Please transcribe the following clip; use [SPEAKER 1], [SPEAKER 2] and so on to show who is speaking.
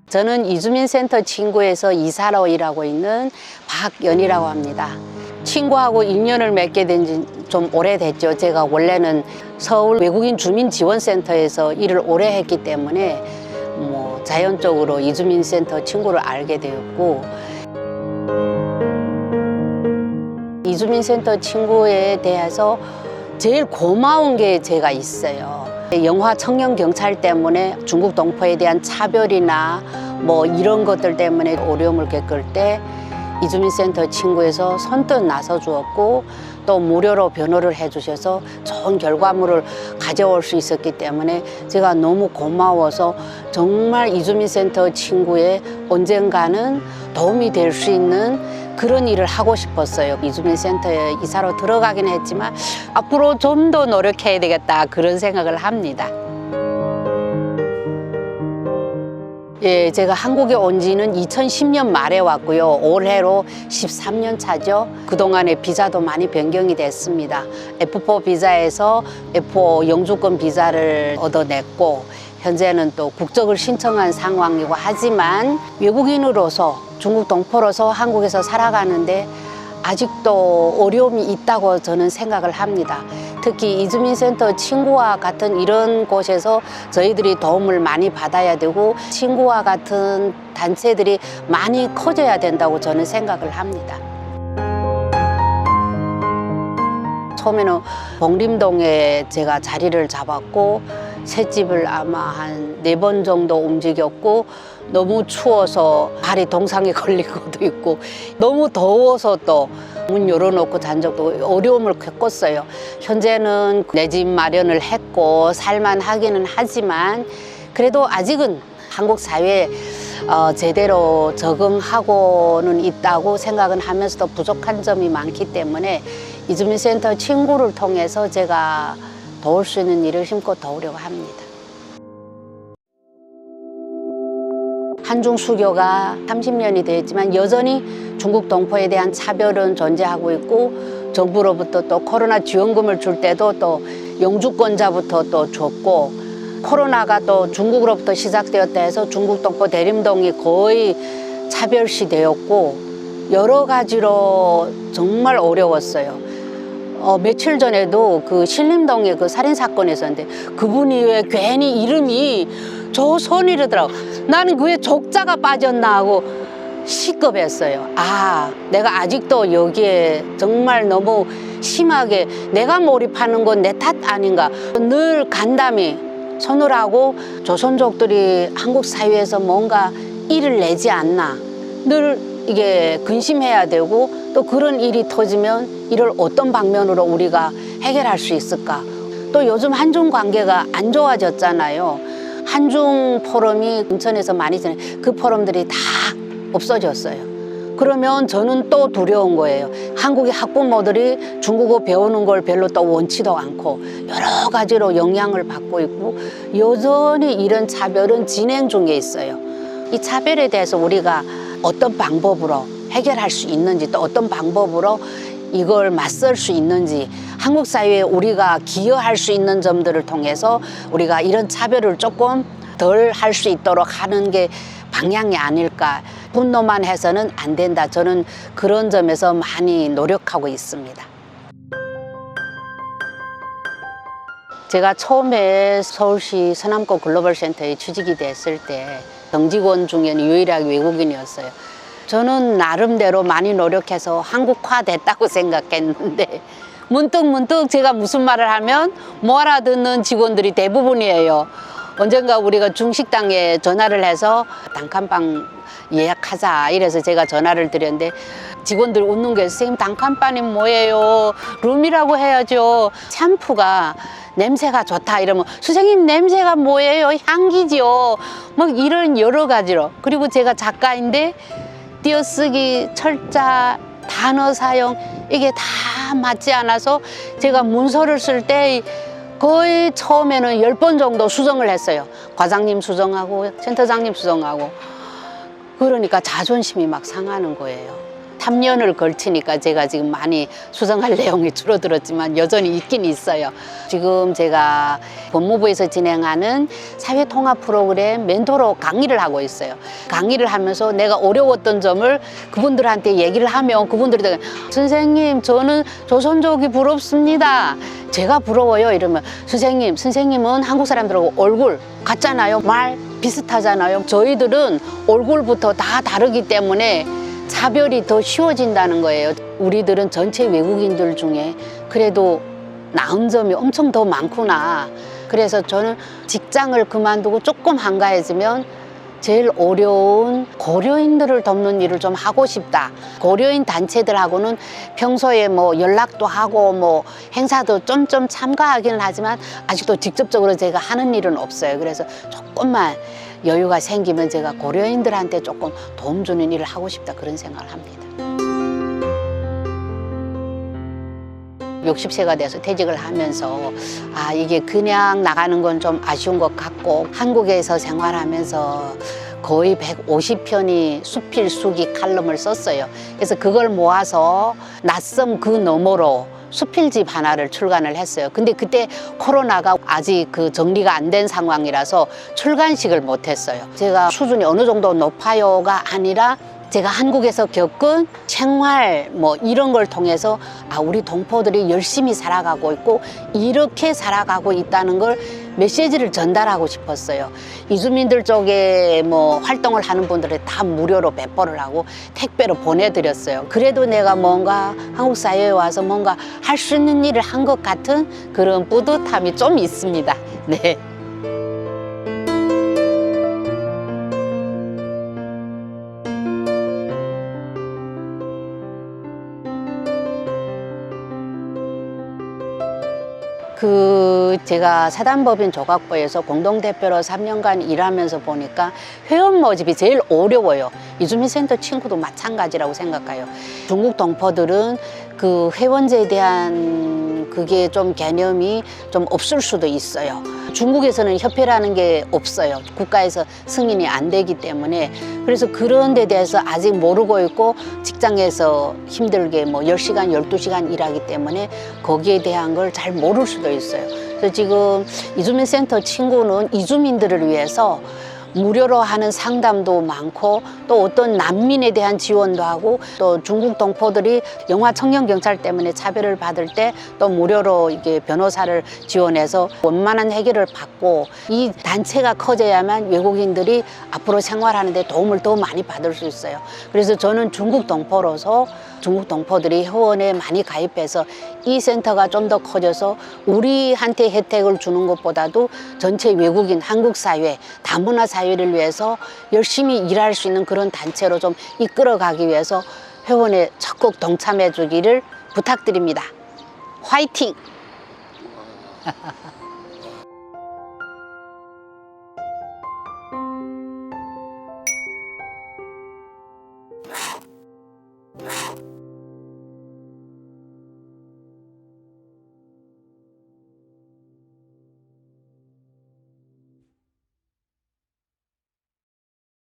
[SPEAKER 1] 저는 이주민센터 친구에서 이사로 일하고 있는 박연이라고 합니다. 친구하고 인연을 맺게 된 지 좀 오래됐죠. 제가 원래는 서울 외국인 주민지원센터에서 일을 오래 했기 때문에 자연적으로 이주민센터 친구를 알게 되었고, 이주민센터 친구에 대해서 제일 고마운 게 제가 있어요. 영화 청년경찰 때문에 중국 동포에 대한 차별이나 이런 것들 때문에 어려움을 겪을 때 이주민센터 친구에서 선뜻 나서 주었고, 또 무료로 변호를 해주셔서 좋은 결과물을 가져올 수 있었기 때문에 제가 너무 고마워서 정말 이주민센터 친구의 언젠가는 도움이 될 수 있는 그런 일을 하고 싶었어요. 이주민센터에 이사로 들어가긴 했지만 앞으로 좀 더 노력해야 되겠다, 그런 생각을 합니다. 예, 제가 한국에 온 지는 2010년 말에 왔고요. 올해로 13년 차죠. 그동안에 비자도 많이 변경이 됐습니다. F4 비자에서 F5 영주권 비자를 얻어냈고, 현재는 또 국적을 신청한 상황이고, 하지만 외국인으로서 중국 동포로서 한국에서 살아가는데 아직도 어려움이 있다고 저는 생각을 합니다. 특히 이주민센터 친구와 같은 이런 곳에서 저희들이 도움을 많이 받아야 되고, 친구와 같은 단체들이 많이 커져야 된다고 저는 생각을 합니다. 처음에는 봉림동에 제가 자리를 잡았고, 횟집을 아마 한 4번 정도 움직였고, 너무 추워서 발이 동상에 걸린 것도 있고, 너무 더워서 또 문 열어놓고 잔 적도 어려움을 겪었어요. 현재는 내 집 마련을 했고 살만하기는 하지만, 그래도 아직은 한국 사회에 제대로 적응하고는 있다고 생각은 하면서도 부족한 점이 많기 때문에 이주민센터 친구를 통해서 제가 도울 수 있는 일을 힘껏 도우려고 합니다. 한중 수교가 30년이 되었지만 여전히 중국 동포에 대한 차별은 존재하고 있고, 정부로부터 또 코로나 지원금을 줄 때도 또 영주권자부터 또 줬고, 코로나가 또 중국으로부터 시작되었다 해서 중국 동포 대림동이 거의 차별시 되었고, 여러 가지로 정말 어려웠어요. 며칠 전에도 그 신림동에 그 살인사건이 있었는데, 그분이 왜 괜히 이름이 조선이라더라고. 나는 그게 족자가 빠졌나 하고 시급했어요. 내가 아직도 여기에 정말 너무 심하게 내가 몰입하는 건 내 탓 아닌가. 늘 간담이 손을 하고 조선족들이 한국 사회에서 뭔가 일을 내지 않나, 늘 이게 근심해야 되고, 또 그런 일이 터지면 이를 어떤 방면으로 우리가 해결할 수 있을까. 또 요즘 한중 관계가 안 좋아졌잖아요. 한중 포럼이 인천에서 많이 전에 그 포럼들이 다 없어졌어요. 그러면 저는 또 두려운 거예요. 한국의 학부모들이 중국어 배우는 걸 별로 또 원치도 않고 여러 가지로 영향을 받고 있고, 여전히 이런 차별은 진행 중에 있어요. 이 차별에 대해서 우리가 어떤 방법으로 해결할 수 있는지, 또 어떤 방법으로 이걸 맞설 수 있는지, 한국 사회에 우리가 기여할 수 있는 점들을 통해서 우리가 이런 차별을 조금 덜 할 수 있도록 하는 게 방향이 아닐까. 분노만 해서는 안 된다. 저는 그런 점에서 많이 노력하고 있습니다. 제가 처음에 서울시 서남권 글로벌센터에 취직이 됐을 때 정직원 중에는 유일하게 외국인이었어요. 저는 나름대로 많이 노력해서 한국화 됐다고 생각했는데, 문득 제가 무슨 말을 하면 못 알아듣는 직원들이 대부분이에요. 언젠가 우리가 중식당에 전화를 해서 단칸방 예약하자 이래서 제가 전화를 드렸는데, 직원들 웃는 게, 선생님 단칸방이 뭐예요? 룸이라고 해야죠. 샴푸가 냄새가 좋다 이러면, 선생님 냄새가 뭐예요? 향기죠. 이런 여러 가지로. 그리고 제가 작가인데 띄어쓰기, 철자, 단어 사용 이게 다 맞지 않아서 제가 문서를 쓸 때 거의 처음에는 10번 정도 수정을 했어요. 과장님 수정하고 센터장님 수정하고. 그러니까 자존심이 막 상하는 거예요. 3년을 걸치니까 제가 지금 많이 수정할 내용이 줄어들었지만 여전히 있긴 있어요. 지금 제가 법무부에서 진행하는 사회통합 프로그램 멘토로 강의를 하고 있어요. 강의를 하면서 내가 어려웠던 점을 그분들한테 얘기를 하면 그분들이 선생님 저는 조선족이 부럽습니다. 제가 부러워요. 이러면 선생님은 한국 사람들하고 얼굴 같잖아요. 말 비슷하잖아요. 저희들은 얼굴부터 다 다르기 때문에 차별이 더 쉬워진다는 거예요. 우리들은 전체 외국인들 중에 그래도 나은 점이 엄청 더 많구나. 그래서 저는 직장을 그만두고 조금 한가해지면 제일 어려운 고려인들을 돕는 일을 좀 하고 싶다. 고려인 단체들하고는 평소에 뭐 연락도 하고 뭐 행사도 좀 참가하기는 하지만 아직도 직접적으로 제가 하는 일은 없어요. 그래서 조금만 여유가 생기면 제가 고려인들한테 조금 도움 주는 일을 하고 싶다, 그런 생각을 합니다. 60세가 돼서 퇴직을 하면서 이게 그냥 나가는 건 좀 아쉬운 것 같고, 한국에서 생활하면서 거의 150편이 수필수기 칼럼을 썼어요. 그래서 그걸 모아서 낯섦 그 너머로 수필집 하나를 출간을 했어요. 근데 그때 코로나가 아직 그 정리가 안 된 상황이라서 출간식을 못 했어요. 제가 수준이 어느 정도 높아요가 아니라 제가 한국에서 겪은 생활 뭐 이런 걸 통해서 우리 동포들이 열심히 살아가고 있고 이렇게 살아가고 있다는 걸 메시지를 전달하고 싶었어요. 이주민들 쪽에 뭐 활동을 하는 분들은 다 무료로 배포를 하고 택배로 보내드렸어요. 그래도 내가 뭔가 한국 사회에 와서 뭔가 할 수 있는 일을 한 것 같은 그런 뿌듯함이 좀 있습니다. 네. 제가 사단법인 조각부에서 공동대표로 3년간 일하면서 보니까 회원 모집이 제일 어려워요. 이주민센터 친구도 마찬가지라고 생각해요. 중국 동포들은 그 회원제에 대한 그게 좀 개념이 좀 없을 수도 있어요. 중국에서는 협회라는 게 없어요. 국가에서 승인이 안 되기 때문에. 그래서 그런 데 대해서 아직 모르고 있고 직장에서 힘들게 뭐 10시간, 12시간 일하기 때문에 거기에 대한 걸 잘 모를 수도 있어요. 그래서 지금 이주민센터 친구는 이주민들을 위해서 무료로 하는 상담도 많고 또 어떤 난민에 대한 지원도 하고 또 중국 동포들이 영화 청년경찰 때문에 차별을 받을 때 또 무료로 이게 변호사를 지원해서 원만한 해결을 받고 이 단체가 커져야만 외국인들이 앞으로 생활하는 데 도움을 더 많이 받을 수 있어요. 그래서 저는 중국 동포로서 중국 동포들이 회원에 많이 가입해서 이 센터가 좀 더 커져서 우리한테 혜택을 주는 것보다도 전체 외국인 한국 사회 다문화 사회를 위해서 열심히 일할 수 있는 그런 단체로 좀 이끌어가기 위해서 회원에 적극 동참해 주기를 부탁드립니다. 화이팅!